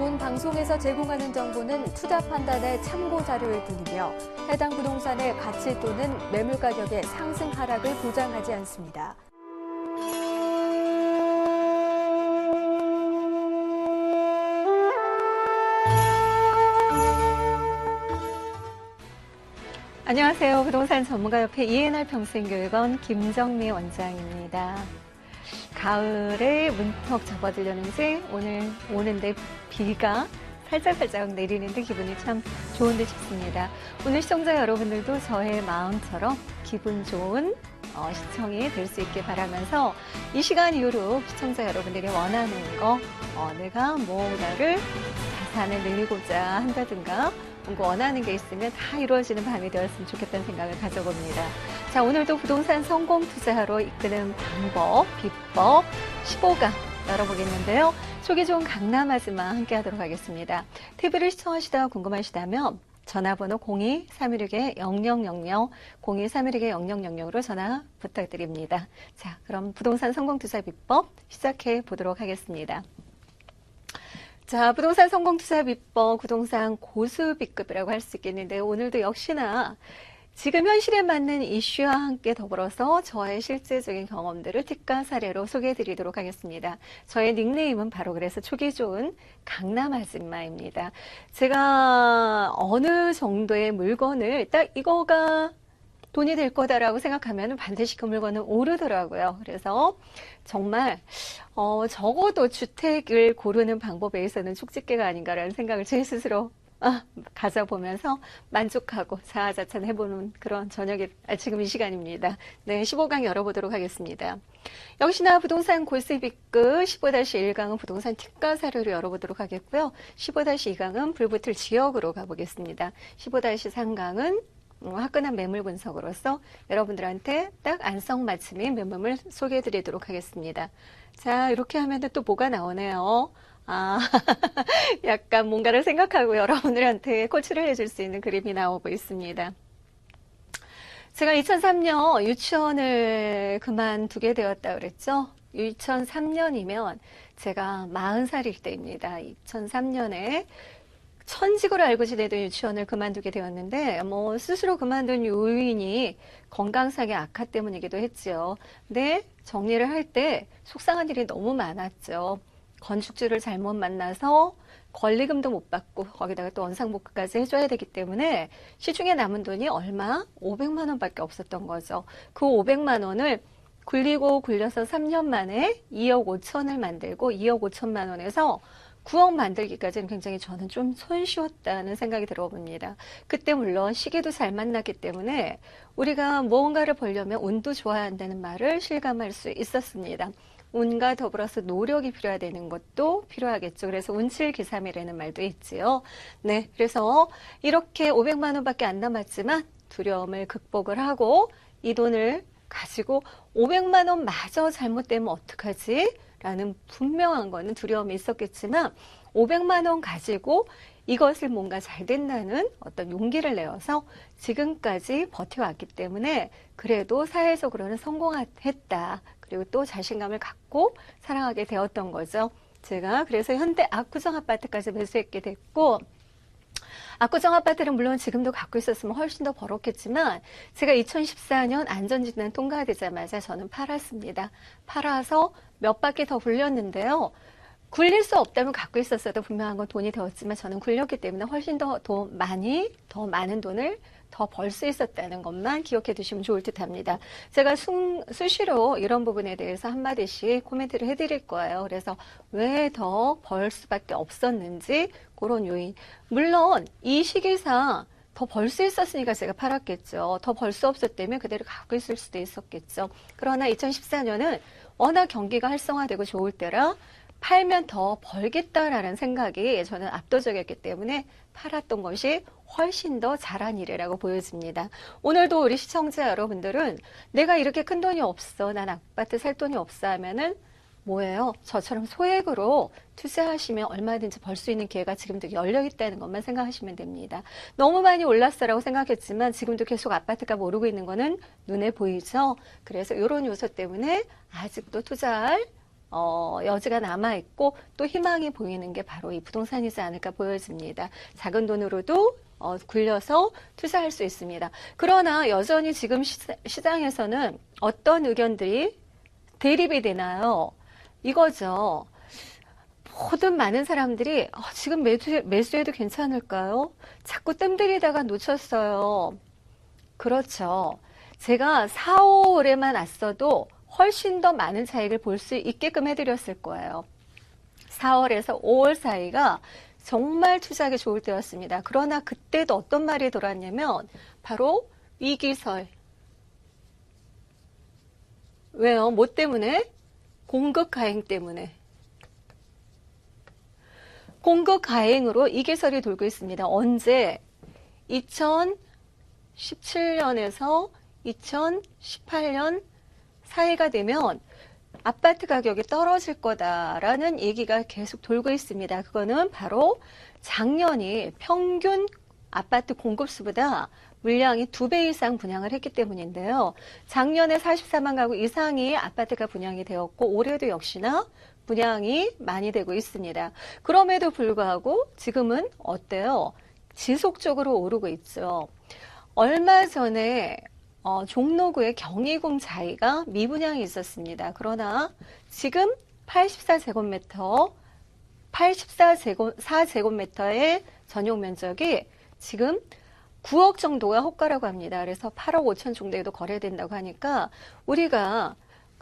본 방송에서 제공하는 정보는 투자 판단의 참고 자료일 뿐이며 해당 부동산의 가치 또는 매물 가격의 상승 하락을 보장하지 않습니다. 안녕하세요. 부동산 전문가협회 ENR 평생교육원 김정미 원장입니다. 가을에 문턱 접어들려는지 오늘 오는데 비가 살짝살짝 내리는데 기분이 참 좋은데 싶습니다. 오늘 시청자 여러분들도 저의 마음처럼 기분 좋은 시청이 될 수 있길 바라면서 이 시간 이후로 시청자 여러분들이 원하는 거 내가 뭔가를 자산을 늘리고자 한다든가 뭔가 원하는 게 있으면 다 이루어지는 밤이 되었으면 좋겠다는 생각을 가져봅니다. 자, 오늘도 부동산 성공 투자로 이끄는 방법, 비법 15강 열어보겠는데요. 초기 좋은 강남 아줌마 함께 하도록 하겠습니다. TV를 시청하시다가 궁금하시다면 전화번호 02-316-0000, 02-316-0000으로 전화 부탁드립니다. 자, 그럼 부동산 성공 투자 비법 시작해 보도록 하겠습니다. 자, 부동산 성공 투자 비법, 부동산 고수 B급이라고 할 수 있겠는데 오늘도 역시나 지금 현실에 맞는 이슈와 함께 더불어서 저의 실제적인 경험들을 특가 사례로 소개해 드리도록 하겠습니다. 저의 닉네임은 바로 그래서 초기 좋은 강남 아줌마입니다. 제가 어느 정도의 물건을 딱 이거가 돈이 될 거다라고 생각하면 반드시 그 물건은 오르더라고요. 그래서 정말 적어도 주택을 고르는 방법에 있어서는 촉집게가 아닌가라는 생각을 제 스스로 가져보면서 만족하고 자아자찬 해보는 그런 저녁에 지금 이 시간입니다. 네, 15강 열어보도록 하겠습니다. 역시나 부동산 골수 B급 15-1강은 부동산 특가 사료를 열어보도록 하겠고요. 15-2강은 불붙을 지역으로 가보겠습니다. 15-3강은 화끈한 매물 분석으로서 여러분들한테 딱 안성맞춤인 매물을 소개해 드리도록 하겠습니다. 자, 이렇게 하면 또 뭐가 나오네요. 약간 뭔가를 생각하고 여러분들한테 코치를 해줄 수 있는 그림이 나오고 있습니다. 제가 2003년 유치원을 그만두게 되었다 그랬죠. 2003년이면 제가 40살일 때입니다. 2003년에 천직으로 알고 지내던 유치원을 그만두게 되었는데 스스로 그만둔 요인이 건강상의 악화 때문이기도 했죠. 근데 정리를 할 때 속상한 일이 너무 많았죠. 건축주를 잘못 만나서 권리금도 못 받고 거기다가 또 원상복구까지 해줘야 되기 때문에 시중에 남은 돈이 얼마? 500만 원밖에 없었던 거죠. 그 500만 원을 굴리고 굴려서 3년 만에 2억 5천을 만들고 2억 5천만 원에서 9억 만들기까지는 굉장히 저는 좀 손쉬웠다는 생각이 들어봅니다. 그때 물론 시기도 잘 만났기 때문에 우리가 무언가를 벌려면 운도 좋아야 한다는 말을 실감할 수 있었습니다. 운과 더불어서 노력이 필요하다는 것도 필요하겠죠. 그래서 운칠기삼이라는 말도 있지요. 네, 그래서 이렇게 500만 원밖에 안 남았지만 두려움을 극복을 하고 이 돈을 가지고 500만 원 마저 잘못되면 어떡하지? 라는 분명한 거는 두려움이 있었겠지만 500만 원 가지고 이것을 뭔가 잘 된다는 어떤 용기를 내어서 지금까지 버텨왔기 때문에 그래도 사회적으로는 성공했다. 그리고 또 자신감을 갖고 살아가게 되었던 거죠. 제가 그래서 현대 압구정 아파트까지 매수했게 됐고 압구정 아파트는 물론 지금도 갖고 있었으면 훨씬 더 벌었겠지만 제가 2014년 안전진단 통과되자마자 저는 팔았습니다. 팔아서 몇 바퀴 더 굴렸는데요. 굴릴 수 없다면 갖고 있었어도 분명한 건 돈이 되었지만 저는 굴렸기 때문에 훨씬 더 많은 돈을 더 벌 수 있었다는 것만 기억해 두시면 좋을 듯 합니다. 제가 수시로 이런 부분에 대해서 한마디씩 코멘트를 해드릴 거예요. 그래서 왜 더 벌 수밖에 없었는지 그런 요인. 물론 이 시기상 더 벌 수 있었으니까 제가 팔았겠죠. 더 벌 수 없었다면 그대로 갖고 있을 수도 있었겠죠. 그러나 2014년은 워낙 경기가 활성화되고 좋을 때라 팔면 더 벌겠다라는 생각이 저는 압도적이었기 때문에 팔았던 것이 훨씬 더 잘한 일이라고 보여집니다. 오늘도 우리 시청자 여러분들은 내가 이렇게 큰 돈이 없어, 난 아파트 살 돈이 없어 하면은 뭐예요? 저처럼 소액으로 투자하시면 얼마든지 벌 수 있는 기회가 지금도 열려 있다는 것만 생각하시면 됩니다. 너무 많이 올랐어라고 생각했지만 지금도 계속 아파트가 오르고 있는 거는 눈에 보이죠? 그래서 이런 요소 때문에 아직도 투자할 여지가 남아있고 또 희망이 보이는 게 바로 이 부동산이지 않을까 보여집니다. 작은 돈으로도 굴려서 투자할 수 있습니다. 그러나 여전히 지금 시장에서는 어떤 의견들이 대립이 되나요? 이거죠. 모든 많은 사람들이 지금 매수해도 괜찮을까요? 자꾸 뜸들이다가 놓쳤어요. 그렇죠. 제가 4, 5월에만 왔어도 훨씬 더 많은 차익을 볼 수 있게끔 해드렸을 거예요. 4월에서 5월 사이가 정말 투자하기 좋을 때였습니다. 그러나 그때도 어떤 말이 돌았냐면 바로 위기설. 왜요? 뭐 때문에? 공급 가행 때문에. 공급 가행으로 위기설이 돌고 있습니다. 언제? 2017년에서 2018년 사이가 되면 아파트 가격이 떨어질 거다라는 얘기가 계속 돌고 있습니다. 그거는 바로 작년이 평균 아파트 공급수보다 물량이 2배 이상 분양을 했기 때문인데요. 작년에 44만 가구 이상이 아파트가 분양이 되었고 올해도 역시나 분양이 많이 되고 있습니다. 그럼에도 불구하고 지금은 어때요? 지속적으로 오르고 있죠. 얼마 전에 종로구의 경희궁 자이가 미분양이 있었습니다. 그러나 지금 84제곱미터의 전용 면적이 지금 9억 정도가 호가라고 합니다. 그래서 8억 5천 정도에도 거래된다고 하니까 우리가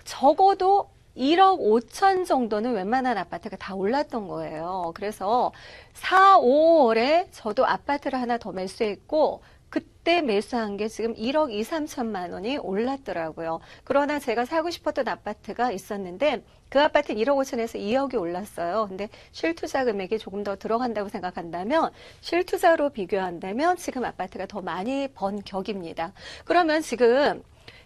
적어도 1억 5천 정도는 웬만한 아파트가 다 올랐던 거예요. 그래서 4, 5월에 저도 아파트를 하나 더 매수했고 그때 매수한 게 지금 1억 2, 3천만 원이 올랐더라고요. 그러나 제가 사고 싶었던 아파트가 있었는데 그 아파트는 1억 5천에서 2억이 올랐어요. 근데 실투자 금액이 조금 더 들어간다고 생각한다면 실투자로 비교한다면 지금 아파트가 더 많이 번 격입니다. 그러면 지금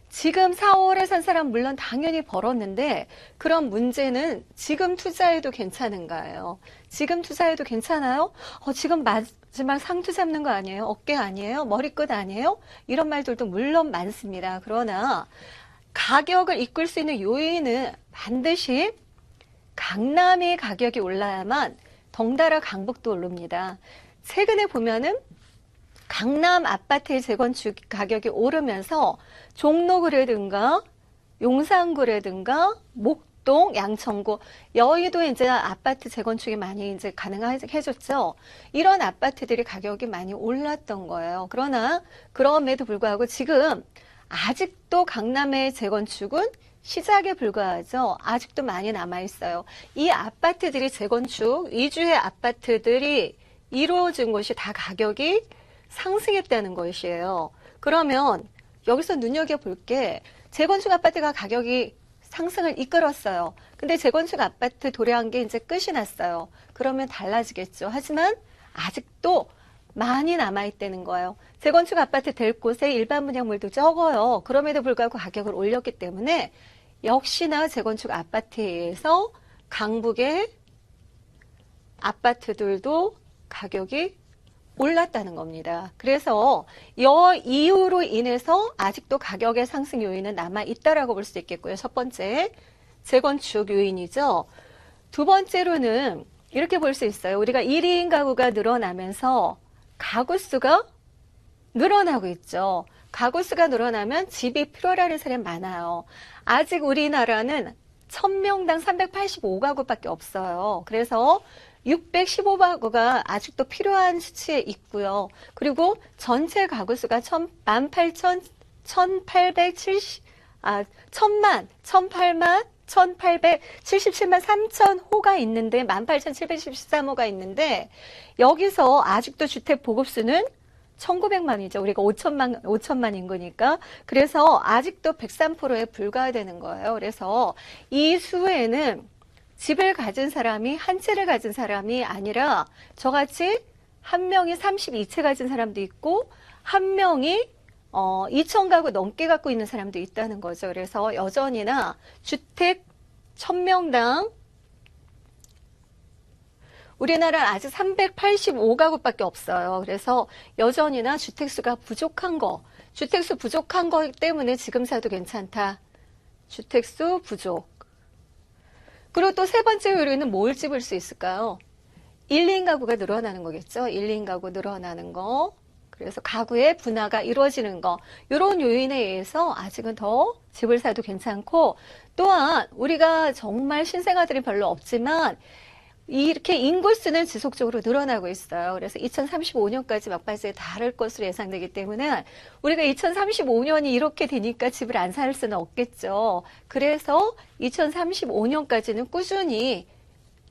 4, 5월에 산 사람 물론 당연히 벌었는데 그런 문제는 지금 투자해도 괜찮은가요? 지금 투자해도 괜찮아요? 지금 마지막 상투 잡는 거 아니에요? 어깨 아니에요? 머리끝 아니에요? 이런 말들도 물론 많습니다. 그러나 가격을 이끌 수 있는 요인은 반드시 강남의 가격이 올라야만 덩달아 강북도 오릅니다. 최근에 보면은 강남 아파트의 재건축 가격이 오르면서 종로구라든가 용산구라든가 목동, 양천구, 여의도에 이제 아파트 재건축이 많이 이제 가능해졌죠. 이런 아파트들이 가격이 많이 올랐던 거예요. 그러나 그럼에도 불구하고 지금 아직도 강남의 재건축은 시작에 불과하죠. 아직도 많이 남아있어요. 이 아파트들이 재건축 위주의 아파트들이 이루어진 곳이 다 가격이 상승했다는 것이에요. 그러면 여기서 눈여겨볼 게 재건축 아파트가 가격이 상승을 이끌었어요. 근데 재건축 아파트 도래한 게 이제 끝이 났어요. 그러면 달라지겠죠. 하지만 아직도 많이 남아있다는 거예요. 재건축 아파트 될 곳에 일반 분양물도 적어요. 그럼에도 불구하고 가격을 올렸기 때문에 역시나 재건축 아파트에 의해서 강북의 아파트들도 가격이 올랐다는 겁니다. 그래서 이 이유로 인해서 아직도 가격의 상승 요인은 남아있다라고 볼 수 있겠고요. 첫 번째, 재건축 요인이죠. 두 번째로는 이렇게 볼 수 있어요. 우리가 1인 가구가 늘어나면서 가구 수가 늘어나고 있죠. 가구 수가 늘어나면 집이 필요하다는 사람이 많아요. 아직 우리나라는 1000명당 385가구밖에 없어요. 그래서 615가구가 아직도 필요한 수치에 있고요. 그리고 전체 가구 수가 18,870, 1877만 3천 호가 있는데 18,713호가 있는데 여기서 아직도 주택 보급수는 1900만이죠. 우리가 5천만 인구니까. 그래서 아직도 103%에 불과되는 거예요. 그래서 이 수에는 집을 가진 사람이 한 채를 가진 사람이 아니라 저같이 한 명이 32채 가진 사람도 있고 한 명이 2,000가구 넘게 갖고 있는 사람도 있다는 거죠. 그래서 여전히나 주택 1000명당 우리나라는 아직 385가구밖에 없어요. 그래서 여전히나 주택수가 부족한 거, 주택수 부족한 거 때문에 지금 사도 괜찮다. 주택수 부족. 그리고 또 세 번째 요인은 뭘 집을 수 있을까요? 1, 2인 가구가 늘어나는 거겠죠. 1, 2인 가구 늘어나는 거. 그래서 가구의 분화가 이루어지는 거. 이런 요인에 의해서 아직은 더 집을 사도 괜찮고, 또한 우리가 정말 신생아들이 별로 없지만 이렇게 인구수는 지속적으로 늘어나고 있어요. 그래서 2035년까지 막바지에 달할 것으로 예상되기 때문에 우리가 2035년이 이렇게 되니까 집을 안 살 수는 없겠죠. 그래서 2035년까지는 꾸준히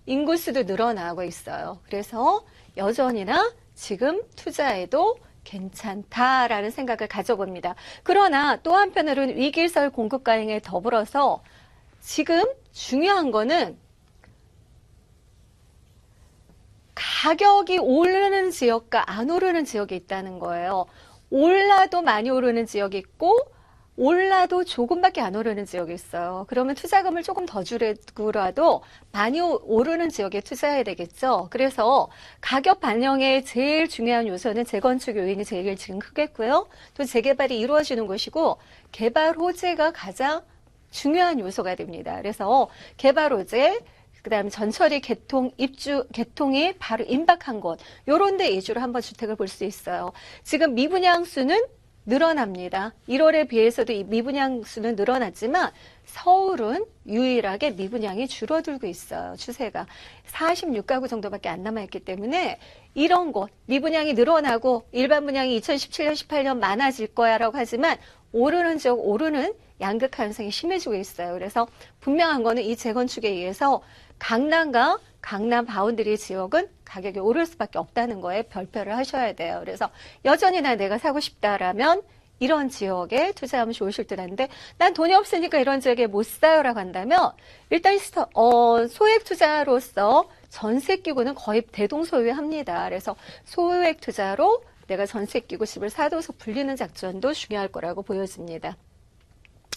인구수도 늘어나고 있어요. 그래서 여전히나 지금 투자해도 괜찮다라는 생각을 가져봅니다. 그러나 또 한편으로는 위기설 공급 과잉에 더불어서 지금 중요한 거는 가격이 오르는 지역과 안 오르는 지역이 있다는 거예요. 올라도 많이 오르는 지역이 있고 올라도 조금밖에 안 오르는 지역이 있어요. 그러면 투자금을 조금 더 주고라도 많이 오르는 지역에 투자해야 되겠죠. 그래서 가격 반영의 제일 중요한 요소는 재건축 요인이 제일 지금 크겠고요. 또 재개발이 이루어지는 곳이고 개발 호재가 가장 중요한 요소가 됩니다. 그래서 개발 호재, 그다음에 전처리 개통이 바로 임박한 곳, 요런 데 위주로 한번 주택을 볼 수 있어요. 지금 미분양 수는 늘어납니다. 1월에 비해서도 이 미분양 수는 늘어났지만 서울은 유일하게 미분양이 줄어들고 있어요. 추세가 46가구 정도밖에 안 남아있기 때문에 이런 곳 미분양이 늘어나고 일반 분양이 2017년, 18년 많아질 거야라고 하지만 오르는 지역 오르는 양극 가능성이 심해지고 있어요. 그래서 분명한 거는 이 재건축에 의해서 강남과 강남 바운드리 지역은 가격이 오를 수밖에 없다는 거에 별표를 하셔야 돼요. 그래서 여전히나 내가 사고 싶다라면 이런 지역에 투자하면 좋으실 듯 한데 난 돈이 없으니까 이런 지역에 못 사요라고 한다면 일단 소액 투자로서 전세 끼고는 거의 대동소이합니다. 그래서 소액 투자로 내가 전세 끼고 집을 사도서 불리는 작전도 중요할 거라고 보여집니다.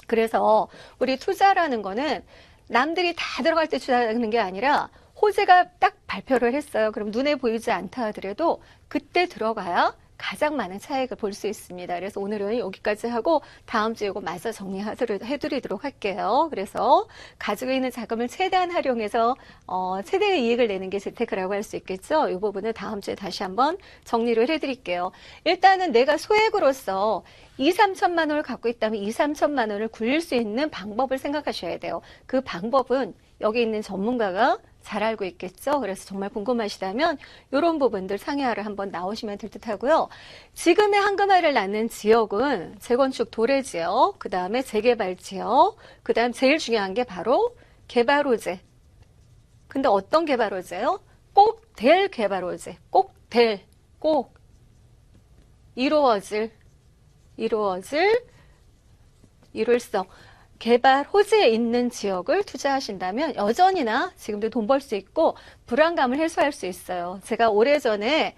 그래서 우리 투자라는 거는 남들이 다 들어갈 때 투자하는 게 아니라 호재가 딱 발표를 했어요. 그럼 눈에 보이지 않다 하더라도 그때 들어가야 가장 많은 차익을 볼 수 있습니다. 그래서 오늘은 여기까지 하고 다음 주에 이거 마저 정리해드리도록 할게요. 그래서 가지고 있는 자금을 최대한 활용해서 최대의 이익을 내는 게 재테크라고 할 수 있겠죠. 이 부분을 다음 주에 다시 한번 정리를 해드릴게요. 일단은 내가 소액으로서 2, 3천만 원을 갖고 있다면 2, 3천만 원을 굴릴 수 있는 방법을 생각하셔야 돼요. 그 방법은 여기 있는 전문가가 잘 알고 있겠죠. 그래서 정말 궁금하시다면 이런 부분들 상회하러 한번 나오시면 될 듯 하고요. 지금의 한금알을 낳는 지역은 재건축 도래 지역, 그 다음에 재개발 지역, 그 다음 제일 중요한 게 바로 개발 호재. 근데 어떤 개발 호재요? 꼭 될 개발 호재. 꼭 이루어질 일월성 개발 호재에 있는 지역을 투자하신다면 여전히나 지금도 돈 벌 수 있고 불안감을 해소할 수 있어요. 제가 오래전에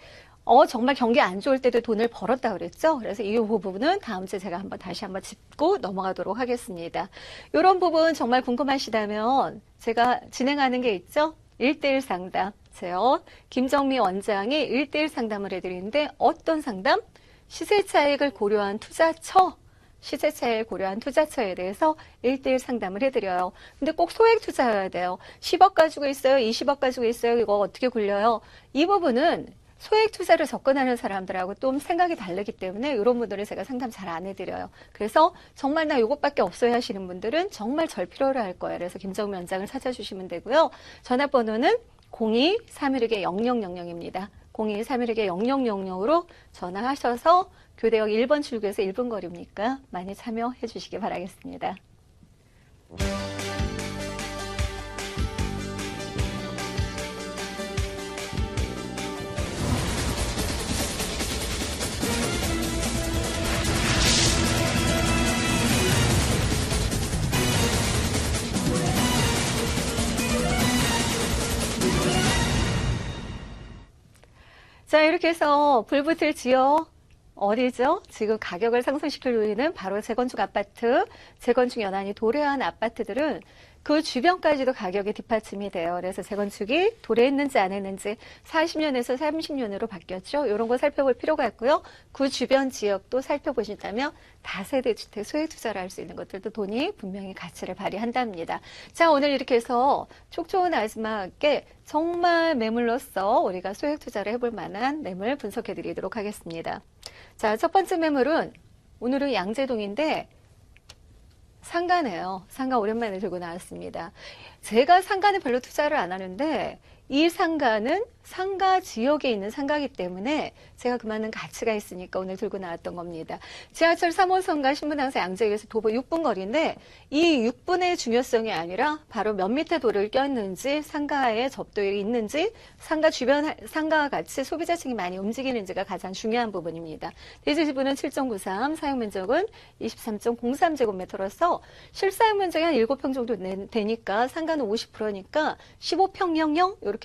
정말 경기 안 좋을 때도 돈을 벌었다 그랬죠. 그래서 이 부분은 다음 주에 제가 다시 한번 짚고 넘어가도록 하겠습니다. 이런 부분 정말 궁금하시다면 제가 진행하는 게 있죠. 1대1 상담. 제가 김정미 원장이 1대1 상담을 해드리는데 어떤 상담? 시세 차익을 고려한 투자처에 대해서 1대1 상담을 해드려요. 근데 꼭 소액 투자여야 돼요. 10억 가지고 있어요. 20억 가지고 있어요. 이거 어떻게 굴려요? 이 부분은 소액 투자를 접근하는 사람들하고 좀 생각이 다르기 때문에 이런 분들은 제가 상담 잘 안 해드려요. 그래서 정말 나 이것밖에 없어요 하시는 분들은 정말 절 필요로 할 거예요. 그래서 김정미 원장을 찾아주시면 되고요. 전화번호는 02-316-0000입니다. 02-316-0000으로 전화하셔서 교대역 1번 출구에서 1분 거리니까 많이 참여해 주시기 바라겠습니다. 자, 이렇게 해서 불붙을 지역 어디죠? 지금 가격을 상승시킬 요인은 바로 재건축 아파트, 재건축 연한이 도래한 아파트들은 그 주변까지도 가격이 뒷받침이 돼요. 그래서 재건축이 도래했는지 안 했는지 40년에서 30년으로 바뀌었죠. 이런 거 살펴볼 필요가 있고요. 그 주변 지역도 살펴보신다면 다세대 주택 소액 투자를 할 수 있는 것들도 돈이 분명히 가치를 발휘한답니다. 자, 오늘 이렇게 해서 촉 좋은 아줌마께 정말 매물로서 우리가 소액 투자를 해볼 만한 매물 분석해 드리도록 하겠습니다. 자, 첫 번째 매물은 오늘은 양재동인데 상가네요. 상가 오랜만에 들고 나왔습니다. 제가 상가는 별로 투자를 안 하는데 이 상가는 상가 지역에 있는 상가이기 때문에 제가 그만한 가치가 있으니까 오늘 들고 나왔던 겁니다. 지하철 3호선과 신분당사 양재역에서 도보 6분 거리인데 이 6분의 중요성이 아니라 바로 몇 미터 도로를 꼈는지 상가에 접도율이 있는지 상가 주변 상가와 같이 소비자층이 많이 움직이는지가 가장 중요한 부분입니다. 대지 지분은 7.93, 사용 면적은 23.03제곱미터로서 실사용 면적이 한 7평 정도 되니까 상가는 50%니까 15평형형 이렇게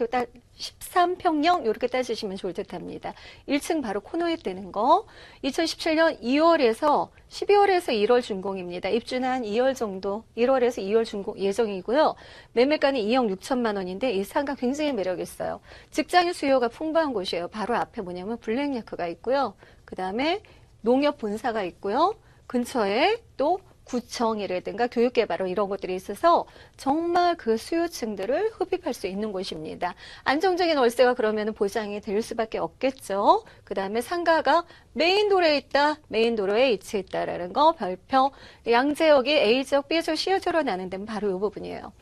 13평형 이렇게 따지시면 좋을 듯 합니다. 1층 바로 코너에 뜨는 거 2017년 2월에서 12월에서 1월 준공입니다. 입주는 한 2월 정도 1월에서 2월 준공 예정이고요. 매매가는 2억 6천만 원인데 이 상가 굉장히 매력 있어요. 직장인 수요가 풍부한 곳이에요. 바로 앞에 뭐냐면 블랙야크가 있고요. 그 다음에 농협 본사가 있고요. 근처에 또 구청이라든가 교육개발 이런 것들이 있어서 정말 그 수요층들을 흡입할 수 있는 곳입니다. 안정적인 월세가 그러면 보장이 될 수밖에 없겠죠. 그 다음에 상가가 메인도로에 있다. 메인도로에 위치해 있다라는 거 별표. 양재역이 A지역, B지역, C지역으로 나는 데는 바로 이 부분이에요.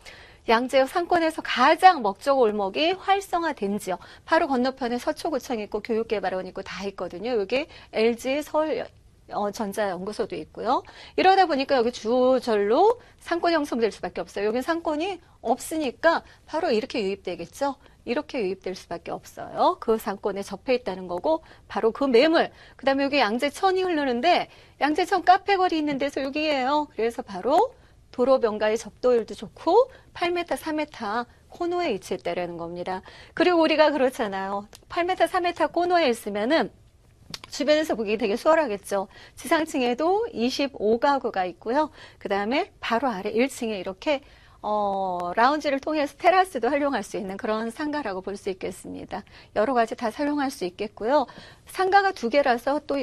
양재역 상권에서 가장 먹적 골목이 활성화된 지역. 바로 건너편에 서초구청이 있고 교육개발원 있고 다 있거든요. 여기 LG 서울 전자연구소도 있고요. 이러다 보니까 여기 주절로 상권이 형성될 수밖에 없어요. 여기 상권이 없으니까 바로 이렇게 유입되겠죠. 이렇게 유입될 수밖에 없어요. 그 상권에 접해 있다는 거고 바로 그 매물. 그 다음에 여기 양재천이 흐르는데 양재천 카페거리 있는 데서 여기예요. 그래서 바로 도로변가의 접도율도 좋고 8m, 4m 코너에 위치했다라는 겁니다. 그리고 우리가 그렇잖아요. 8m, 4m 코너에 있으면은 주변에서 보기 되게 수월하겠죠. 지상층에도 25가구가 있고요. 그 다음에 바로 아래 1층에 이렇게 라운지를 통해서 테라스도 활용할 수 있는 그런 상가라고 볼 수 있겠습니다. 여러 가지 다 사용할 수 있겠고요. 상가가 2개라서 또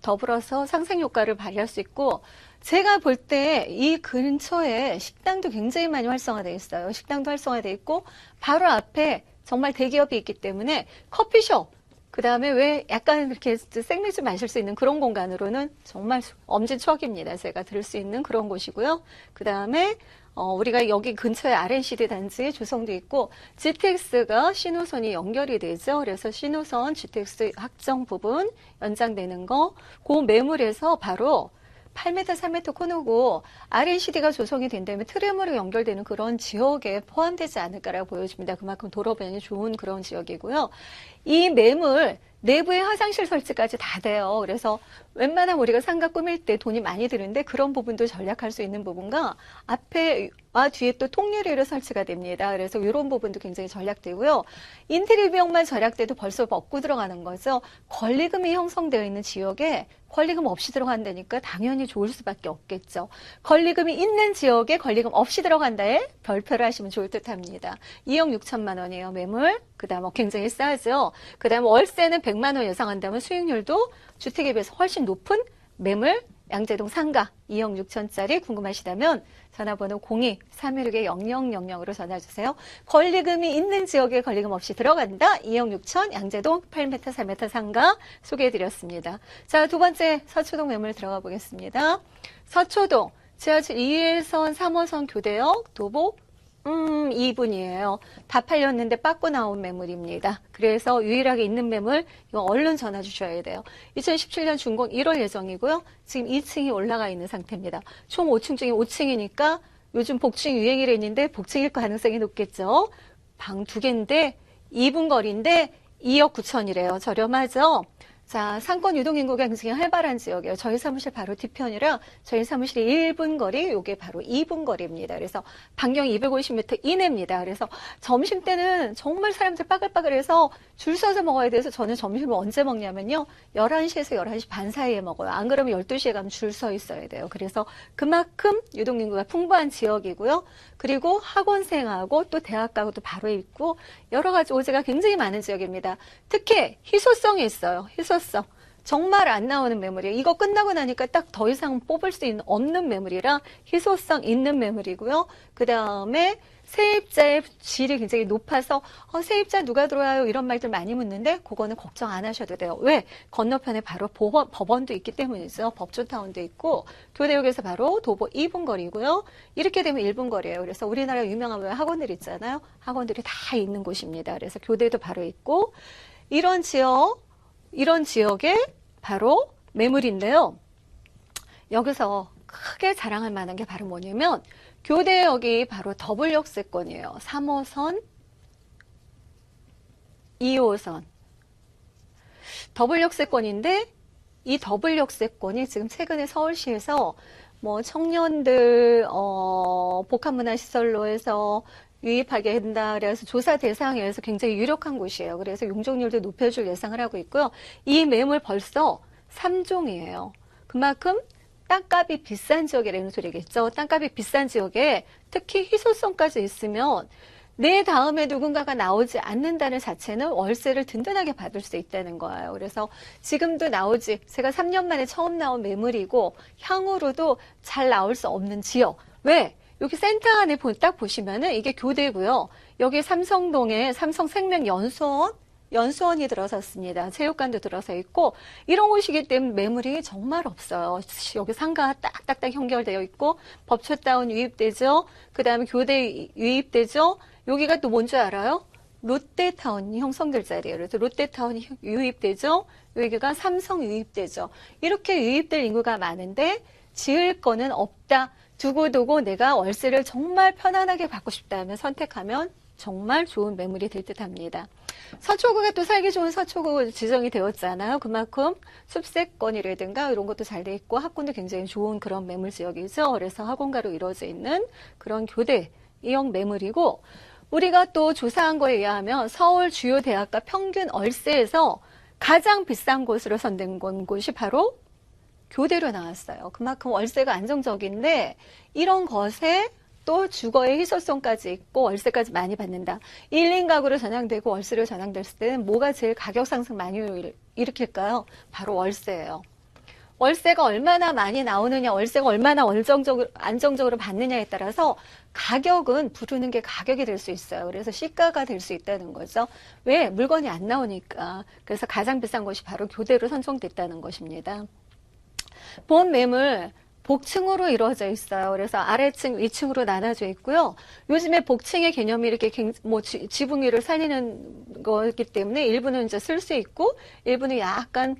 더불어서 상생효과를 발휘할 수 있고 제가 볼 때 이 근처에 식당도 굉장히 많이 활성화되어 있어요. 식당도 활성화되어 있고 바로 앞에 정말 대기업이 있기 때문에 커피숍 그 다음에 왜 약간 이렇게 생맥주 마실 수 있는 그런 공간으로는 정말 엄지척입니다. 제가 들을 수 있는 그런 곳이고요. 그 다음에 우리가 여기 근처에 R&CD 단지 조성도 있고 GTX가 신호선이 연결이 되죠. 그래서 신호선 GTX 확정 부분 연장되는 거, 그 매물에서 바로 8m, 3m 코너고 R&CD가 조성이 된다면 트램으로 연결되는 그런 지역에 포함되지 않을까라고 보여집니다. 그만큼 도로변이 좋은 그런 지역이고요. 이 매물 내부에 화장실 설치까지 다 돼요. 그래서 웬만하면 우리가 상가 꾸밀 때 돈이 많이 드는데 그런 부분도 전략할 수 있는 부분과 앞에와 뒤에 또 통유리로 설치가 됩니다. 그래서 이런 부분도 굉장히 전략되고요. 인테리어 비용만 절약돼도 벌써 먹고 들어가는 거죠. 권리금이 형성되어 있는 지역에 권리금 없이 들어간다니까 당연히 좋을 수밖에 없겠죠. 권리금이 있는 지역에 권리금 없이 들어간다에 별표를 하시면 좋을 듯 합니다. 2억 6천만 원이에요, 매물. 그 다음 굉장히 싸죠. 그 다음 월세는 100만 원 예상한다면 수익률도 주택에 비해서 훨씬 높은 매물, 양재동 상가 2억 6천짜리 궁금하시다면 전화번호 02-316-0000으로 전화주세요. 권리금이 있는 지역에 권리금 없이 들어간다. 2억 6천 양재동 8m, 4m 상가 소개해드렸습니다. 자, 두 번째 서초동 매물 들어가 보겠습니다. 서초동 지하철 2호선 3호선 교대역 도보 2분이에요. 다 팔렸는데 빠꾸 나온 매물입니다. 그래서 유일하게 있는 매물 이거 얼른 전화 주셔야 돼요. 2017년 준공 1월 예정이고요. 지금 2층이 올라가 있는 상태입니다. 총 5층 중에 5층이니까 요즘 복층 유행이라 했는데 복층일 가능성이 높겠죠. 방 2개인데 2분 거리인데 2억 9천이래요. 저렴하죠? 자, 상권 유동 인구가 굉장히 활발한 지역이에요. 저희 사무실 바로 뒤편이라 저희 사무실이 1분 거리, 요게 바로 2분 거리입니다. 그래서 반경이 250m 이내입니다. 그래서 점심 때는 정말 사람들 빠글빠글해서 줄 서서 먹어야 돼서 저는 점심을 언제 먹냐면요. 11시에서 11시 반 사이에 먹어요. 안 그러면 12시에 가면 줄 서 있어야 돼요. 그래서 그만큼 유동 인구가 풍부한 지역이고요. 그리고 학원생하고 또 대학가도 바로 있고 여러 가지 오지가 굉장히 많은 지역입니다. 특히 희소성이 있어요. 희소성. 정말 안 나오는 매물이에요. 이거 끝나고 나니까 딱 더 이상 뽑을 수 없는 매물이라 희소성 있는 매물이고요. 그 다음에 세입자의 질이 굉장히 높아서 세입자 누가 들어와요? 이런 말들 많이 묻는데 그거는 걱정 안 하셔도 돼요. 왜? 건너편에 바로 법원도 있기 때문이죠. 법조타운도 있고 교대역에서 바로 도보 2분 거리고요. 이렇게 되면 1분 거리예요. 그래서 우리나라 유명한 학원들 있잖아요. 학원들이 다 있는 곳입니다. 그래서 교대도 바로 있고 이런 지역에 바로 매물인데요. 여기서 크게 자랑할 만한 게 바로 뭐냐면 교대역이 바로 더블 역세권이에요. 3호선, 2호선. 더블 역세권인데 이 더블 역세권이 지금 최근에 서울시에서 뭐 청년들 복합문화시설로 해서 유입하게 된다. 그래서 조사 대상에서 굉장히 유력한 곳이에요. 그래서 용적률도 높여줄 예상을 하고 있고요. 이 매물 벌써 3종이에요. 그만큼 땅값이 비싼 지역이라는 소리겠죠. 땅값이 비싼 지역에 특히 희소성까지 있으면 내 다음에 누군가가 나오지 않는다는 자체는 월세를 든든하게 받을 수 있다는 거예요. 그래서 지금도 나오지, 제가 3년 만에 처음 나온 매물이고 향후로도 잘 나올 수 없는 지역. 왜? 여기 센터 안에 딱 보시면은 이게 교대고요. 여기 삼성동에 삼성생명 연수원이 들어섰습니다. 체육관도 들어서 있고 이런 곳이기 때문에 매물이 정말 없어요. 여기 상가가 딱딱딱 연결되어 있고 법초타운 유입되죠. 그 다음에 교대 유입되죠. 여기가 또 뭔지 알아요? 롯데타운이 형성될 자리예요. 그래서 롯데타운이 유입되죠. 여기가 삼성 유입되죠. 이렇게 유입될 인구가 많은데 지을 거는 없다. 두고두고 내가 월세를 정말 편안하게 받고 싶다면 선택하면 정말 좋은 매물이 될 듯합니다. 서초구가 또 살기 좋은 서초구 지정이 되었잖아요. 그만큼 숲세권이라든가 이런 것도 잘 돼 있고 학군도 굉장히 좋은 그런 매물 지역이죠. 그래서 학원가로 이루어져 있는 그런 교대 이용 매물이고 우리가 또 조사한 거에 의하면 서울 주요 대학가 평균 월세에서 가장 비싼 곳으로 선정된 곳이 바로 교대로 나왔어요. 그만큼 월세가 안정적인데 이런 것에 또 주거의 희소성까지 있고 월세까지 많이 받는다. 1인 가구로 전향되고 월세로 전향됐을 때는 뭐가 제일 가격 상승 많이 일으킬까요? 바로 월세예요. 월세가 얼마나 많이 나오느냐, 월세가 얼마나 안정적으로 받느냐에 따라서 가격은 부르는 게 가격이 될 수 있어요. 그래서 시가가 될 수 있다는 거죠. 왜? 물건이 안 나오니까. 그래서 가장 비싼 것이 바로 교대로 선정됐다는 것입니다. 본 매물 복층으로 이루어져 있어요. 그래서 아래층, 위층으로 나눠져 있고요. 요즘에 복층의 개념이 이렇게 지붕 위를 살리는 거기 때문에 일부는 이제 쓸 수 있고 일부는 약간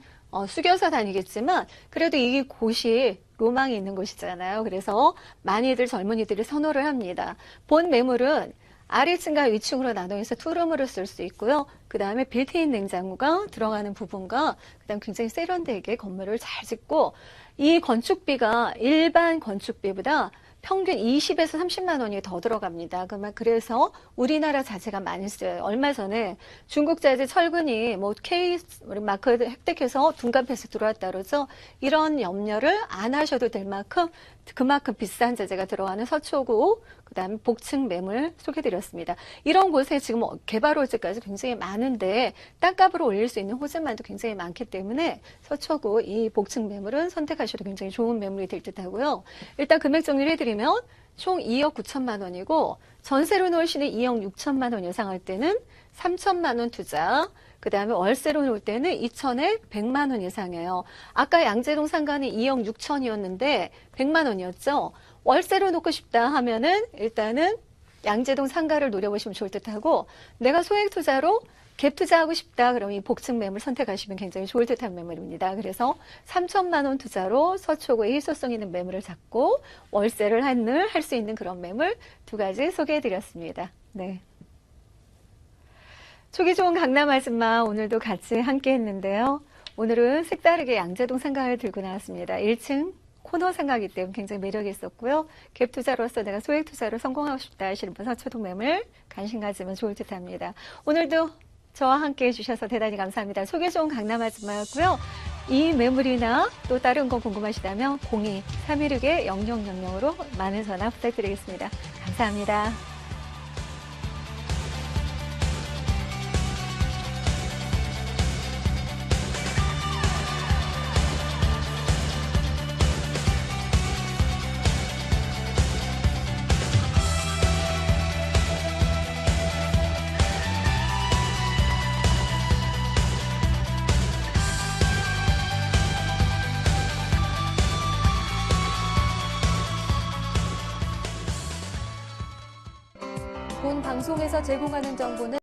숙여서 다니겠지만 그래도 이 곳이 로망이 있는 곳이잖아요. 그래서 많이들 젊은이들이 선호를 합니다. 본 매물은 아래층과 위층으로 나눠서 투룸으로 쓸 수 있고요. 그 다음에 빌트인 냉장고가 들어가는 부분과 그 다음 굉장히 세련되게 건물을 잘 짓고 이 건축비가 일반 건축비보다 평균 20에서 30만 원이 더 들어갑니다. 그래서 우리나라 자재가 많이 쓰여요. 얼마 전에 중국 자재 철근이 K 마크 획득해서 둔갑해서 들어왔다 그러죠. 이런 염려를 안 하셔도 될 만큼 그만큼 비싼 자재가 들어가는 서초구, 그 다음에 복층 매물 소개드렸습니다. 이런 곳에 지금 개발 호재까지 굉장히 많은데 땅값으로 올릴 수 있는 호재만도 굉장히 많기 때문에 서초구 이 복층 매물은 선택하셔도 굉장히 좋은 매물이 될 듯하고요. 일단 금액 정리를 해드리면 총 2억 9천만 원이고 전세로 놓을 시는 2억 6천만 원 예상할 때는 3천만 원 투자, 그 다음에 월세로 놓을 때는 2천에 100만 원 예상해요. 아까 양재동 상가는 2억 6천이었는데 100만 원이었죠. 월세로 놓고 싶다 하면은 일단은 양재동 상가를 노려보시면 좋을 듯하고 내가 소액 투자로 갭 투자하고 싶다 그러면 이 복층 매물 선택하시면 굉장히 좋을 듯한 매물입니다. 그래서 3천만 원 투자로 서초구의 희소성 있는 매물을 잡고 월세를 할 수 있는 그런 매물 두 가지 소개해드렸습니다. 네. 초기 좋은 강남 아줌마 오늘도 같이 함께 했는데요. 오늘은 색다르게 양재동 상가를 들고 나왔습니다. 1층 코너 상가이기 때문에 굉장히 매력이 있었고요. 갭 투자로서 내가 소액 투자로 성공하고 싶다 하시는 분 서초동 매물 관심 가지면 좋을 듯 합니다. 오늘도 저와 함께 해주셔서 대단히 감사합니다. 소개 좋은 강남 아줌마였고요. 이 매물이나 또 다른 거 궁금하시다면 02-316-0000으로 많은 전화 부탁드리겠습니다. 감사합니다. 본 방송에서 제공하는 정보는